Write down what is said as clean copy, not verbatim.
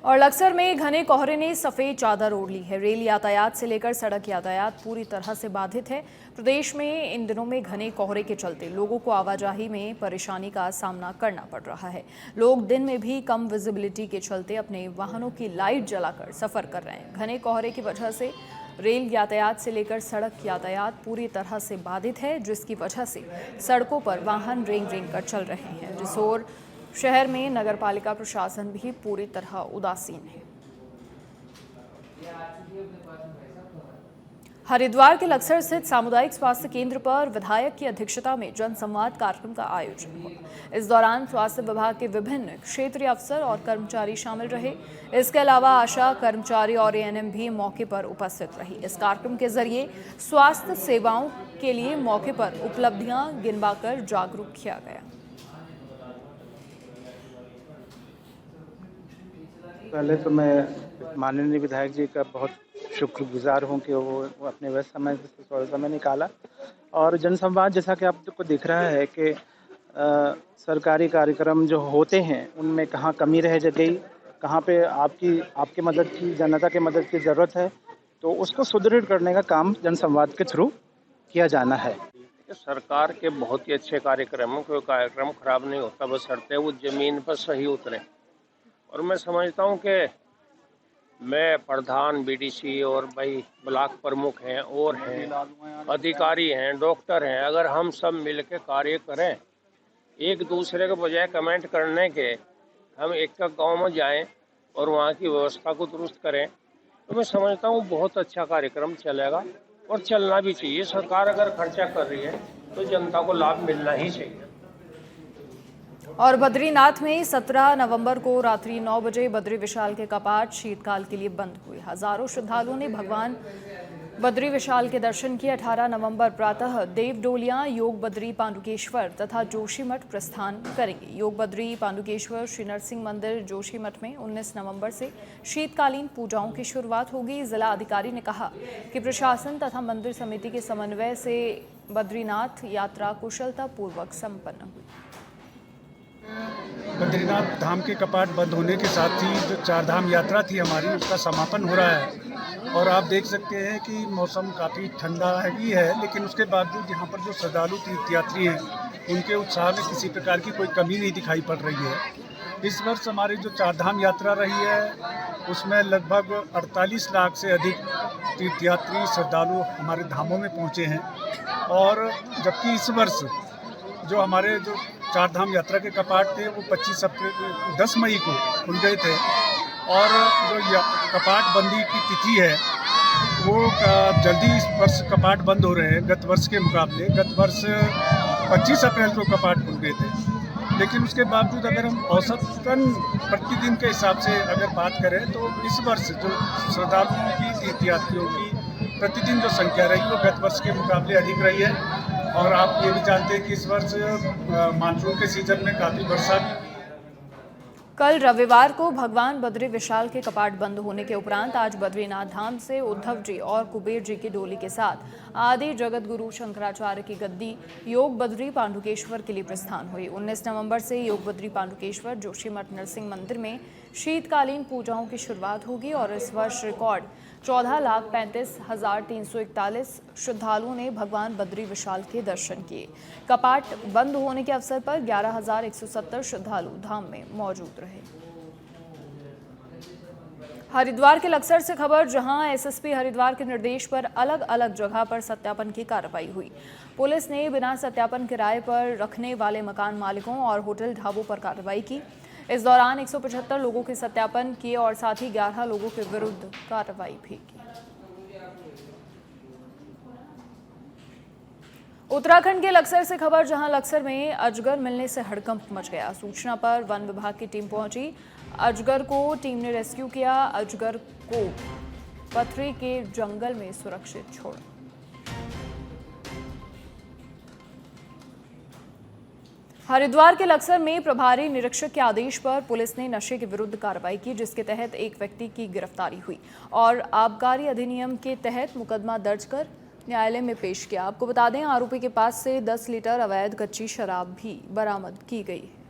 और लक्सर में घने कोहरे ने सफेद चादर ओढ़ ली है। रेल यातायात से लेकर सड़क यातायात पूरी तरह से बाधित है। प्रदेश में इन दिनों में घने कोहरे के चलते लोगों को आवाजाही में परेशानी का सामना करना पड़ रहा है। लोग दिन में भी कम विजिबिलिटी के चलते अपने वाहनों की लाइट जलाकर सफर कर रहे हैं। घने कोहरे की वजह से रेल यातायात से लेकर सड़क यातायात पूरी तरह से बाधित है, जिसकी वजह से सड़कों पर वाहन रेंग रेंग कर चल रहे हैं। रिसोर शहर में नगरपालिका प्रशासन भी पूरी तरह उदासीन है। हरिद्वार के लक्सर स्थित सामुदायिक स्वास्थ्य केंद्र पर विधायक की अध्यक्षता में जनसंवाद कार्यक्रम का आयोजन हुआ। इस दौरान स्वास्थ्य विभाग के विभिन्न क्षेत्रीय अफसर और कर्मचारी शामिल रहे। इसके अलावा आशा कर्मचारी और एएनएम भी मौके पर उपस्थित रही। इस कार्यक्रम के जरिए स्वास्थ्य सेवाओं के लिए मौके पर उपलब्धियां गिनवाकर जागरूक किया गया। पहले तो मैं माननीय विधायक जी का बहुत शुक्रगुजार हूं कि वो अपने व्यस्त समय से थोड़ा समय निकाला और जनसंवाद, जैसा कि आपको दिख रहा है कि सरकारी कार्यक्रम जो होते हैं उनमें कहाँ कमी रह गई, कहाँ पे आपकी मदद की, जनता की मदद की ज़रूरत है, तो उसको सुदृढ़ करने का काम जनसंवाद के थ्रू किया जाना है। सरकार के बहुत ही अच्छे कार्यक्रम, कोई कार्यक्रम खराब नहीं होता, बशर्ते वो जमीन पर सही उतरे। और मैं समझता हूँ कि मैं प्रधान, बीडीसी और भाई ब्लॉक प्रमुख हैं और हैं, अधिकारी हैं, डॉक्टर हैं, अगर हम सब मिलकर कार्य करें, एक दूसरे के बजाय कमेंट करने के हम एक गांव में जाएं और वहाँ की व्यवस्था को दुरुस्त करें, तो मैं समझता हूँ बहुत अच्छा कार्यक्रम चलेगा और चलना भी चाहिए। सरकार अगर खर्चा कर रही है तो जनता को लाभ मिलना ही चाहिए। और बद्रीनाथ में 17 नवंबर को रात्रि 9 बजे बद्री विशाल के कपाट शीतकाल के लिए बंद हुए। हजारों श्रद्धालुओं ने भगवान बद्री विशाल के दर्शन किए। 18 नवंबर प्रातः देव डोलियां योग बद्री पांडुकेश्वर तथा जोशीमठ प्रस्थान करेंगे। योग बद्री पांडुकेश्वर श्री नरसिंह मंदिर जोशीमठ में 19 नवंबर से शीतकालीन पूजाओं की शुरुआत होगी। जिला अधिकारी ने कहा कि प्रशासन तथा मंदिर समिति के समन्वय से बद्रीनाथ यात्रा कुशलता पूर्वक संपन्न हुई। बद्रीनाथ धाम के कपाट बंद होने के साथ ही जो चार धाम यात्रा थी हमारी, उसका समापन हो रहा है। और आप देख सकते हैं कि मौसम काफ़ी ठंडा ही है, लेकिन उसके बावजूद यहाँ पर जो श्रद्धालु तीर्थयात्री हैं उनके उत्साह में किसी प्रकार की कोई कमी नहीं दिखाई पड़ रही है। इस वर्ष हमारी जो चार धाम यात्रा रही है उसमें लगभग 48 लाख से अधिक तीर्थयात्री श्रद्धालु हमारे धामों में पहुँचे हैं। और जबकि इस वर्ष जो हमारे जो चार धाम यात्रा के कपाट थे वो 10 मई को खुल गए थे और जो कपाट बंदी की तिथि है वो जल्दी इस वर्ष कपाट बंद हो रहे हैं। गत वर्ष के मुकाबले गत वर्ष 25 अप्रैल को कपाट खुल गए थे, लेकिन उसके बावजूद अगर हम औसतन प्रतिदिन के हिसाब से अगर बात करें तो इस वर्ष जो श्रद्धालुओं की, तीर्थयात्रियों की प्रतिदिन जो संख्या रही वो गत वर्ष के मुकाबले अधिक रही है। और आप ये भी जानते हैं कि इस वर्ष मानसून के सीजन में काफ़ी वर्षा भी। कल रविवार को भगवान बद्री विशाल के कपाट बंद होने के उपरांत आज बद्रीनाथ धाम से उद्धव जी और कुबेर जी की डोली के साथ आदि जगत गुरु शंकराचार्य की गद्दी योग बद्री पांडुकेश्वर के लिए प्रस्थान हुई। 19 नवंबर से योग बद्री पांडुकेश्वर जोशीमठ नरसिंह मंदिर में शीतकालीन पूजाओं की शुरुआत होगी और इस वर्ष रिकॉर्ड 14,35,341 श्रद्धालुओं ने भगवान बद्री विशाल के दर्शन किए। कपाट बंद होने के अवसर पर 11,170 श्रद्धालु धाम में मौजूद रहे। हरिद्वार के लक्सर से खबर, जहां एसएसपी हरिद्वार के निर्देश पर अलग अलग जगह पर सत्यापन की कार्रवाई हुई। पुलिस ने बिना सत्यापन किराए पर रखने वाले मकान मालिकों और होटल ढाबों पर कार्रवाई की। इस दौरान 175 लोगों के सत्यापन किए और साथ ही 11 लोगों के विरुद्ध कार्रवाई भी की। उत्तराखंड के लक्सर से खबर, जहां लक्सर में अजगर मिलने से हड़कंप मच गया। सूचना पर वन विभाग की टीम पहुंची। अजगर को टीम ने रेस्क्यू किया। अजगर को पथरी के जंगल में सुरक्षित छोड़ा। हरिद्वार के लक्सर में प्रभारी निरीक्षक के आदेश पर पुलिस ने नशे के विरुद्ध कार्रवाई की, जिसके तहत एक व्यक्ति की गिरफ्तारी हुई और आबकारी अधिनियम के तहत मुकदमा दर्ज कर न्यायालय में पेश किया। आपको बता दें, आरोपी के पास से 10 लीटर अवैध कच्ची शराब भी बरामद की गई है।